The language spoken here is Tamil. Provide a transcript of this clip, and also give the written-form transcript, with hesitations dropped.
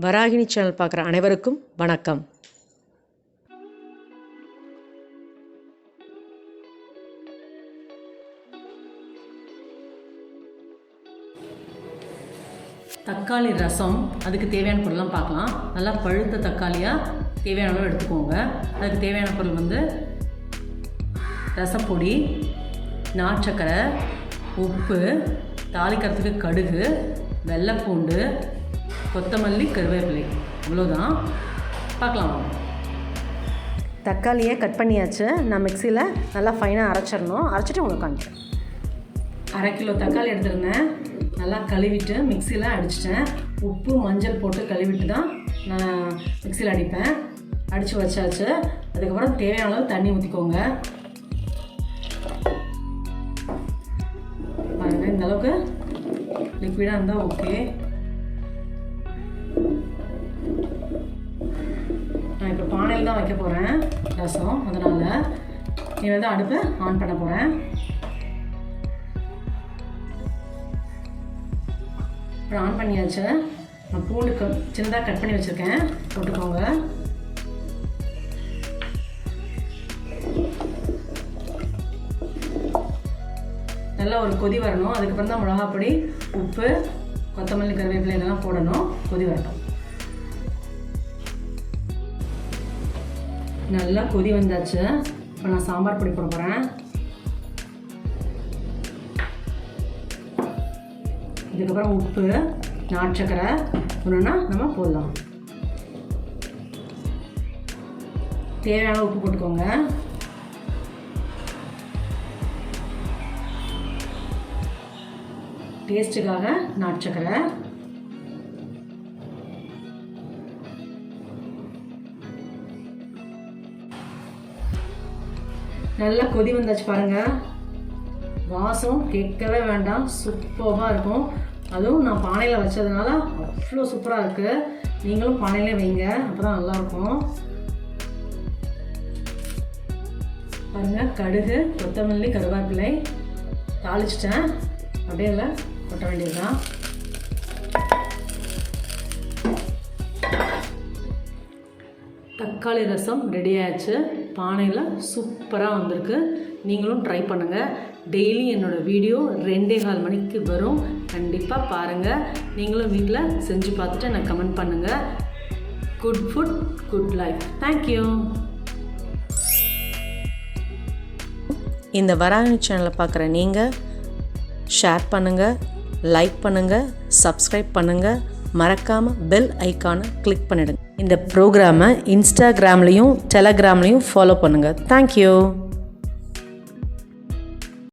வராகினி சேனல் பார்க்குற அனைவருக்கும் வணக்கம். தக்காளி ரசம், அதுக்கு தேவையான பொருள்லாம் பார்க்கலாம். நல்லா பழுத்த தக்காளியாக தேவையான அளவு எடுத்துக்கோங்க. அதுக்கு தேவையான பொருள் வந்து ரசப்பொடி, நார்ச்சக்கரை, உப்பு, தாளிக்கிறதுக்கு கடுகு, வெள்ளைப்பூண்டு, கொத்தமல்லி, கருவேப்பிலை, இவ்வளோதான். பார்க்கலாம். தக்காளியை கட் பண்ணியாச்சு. நான் மிக்சியில் நல்லா ஃபைனாக அரைச்சிடணும். அரைச்சிட்டு உங்களுக்கு காமிக்கிறேன். 1/2 கிலோ தக்காளி எடுத்துருந்தேன். நல்லா கழுவிட்டு மிக்சியில் அடிச்சிட்டேன். உப்பு மஞ்சள் போட்டு கழுவிட்டு தான் நான் மிக்சியில் அடிப்பேன். அடித்து வச்சாச்சு. அதுக்கப்புறம் தேவையான அளவு தண்ணி ஊற்றிக்கோங்க. பாருங்கள், இந்த அளவுக்கு லிக்விடாக இருந்தால் ஓகே. நான் இப்போ பானையில் தான் வைக்க போகிறேன் ரசம், அதனால் நீ வந்து அடுப்பை ஆன் பண்ண போகிறேன். அப்புறம் ஆன் பண்ணியாச்சு. நான் பூண்டு சின்னதாக கட் பண்ணி வச்சுருக்கேன், போட்டுக்கோங்க. நல்லா ஒரு கொதி வரணும். அதுக்கப்புறம் தான் மிளகாப்பொடி, உப்பு, கொத்தமல்லி, கருவேப்பிலை இதெல்லாம் போடணும். கொதி வரட்டும். நல்லா கொதி வந்தாச்சு. இப்போ நான் சாம்பார் பொடி போட போகிறேன். இதுக்கப்புறம் உப்பு, நார்ச்சக்கரை ஒன்றுனா நம்ம போடலாம். தேவையான உப்பு போட்டுக்கோங்க. டேஸ்ட்டுக்காக நார்ச்சக்கரை, நல்லா கொதி வந்தாச்சு பாருங்கள். வாசம் கேட்கவே வேண்டாம், சூப்பராக இருக்கும். அதுவும் நான் பானையில் வச்சதுனால அவ்வளோ சூப்பராக இருக்குது. நீங்களும் பானையிலே வைங்க, அப்போ தான் நல்லாயிருக்கும். பாருங்கள், கடுகு, கொத்தமல்லி, கருவேப்பிலை தாளிச்சிட்டேன். அப்படியே இல்லை கொட்ட வேண்டியதுதான். தக்காளி ரசம் ரெடி ஆயிடுச்சு. பானையில் சூப்பராக வந்திருக்கு. நீங்களும் ட்ரை பண்ணுங்கள். டெய்லி என்னோடய வீடியோ 2:15 மணிக்கு வரும். கண்டிப்பாக பாருங்கள். நீங்களும் வீட்டில் செஞ்சு பார்த்துட்டு எனக்கு கமெண்ட் பண்ணுங்கள். Good food, good life. Thank you. இந்த வராகினி சேனலை பார்க்குற நீங்கள் ஷேர் பண்ணுங்கள், லைக் பண்ணுங்கள், சப்ஸ்கிரைப் பண்ணுங்கள். மறக்காமல் பெல் ஐக்கானை கிளிக் பண்ணிடுங்க. இந்த ப்ரோக்ராமை இன்ஸ்டாகிராம்லேயும் டெலகிராம்லேயும் ஃபாலோ பண்ணுங்கள். தேங்க்யூ.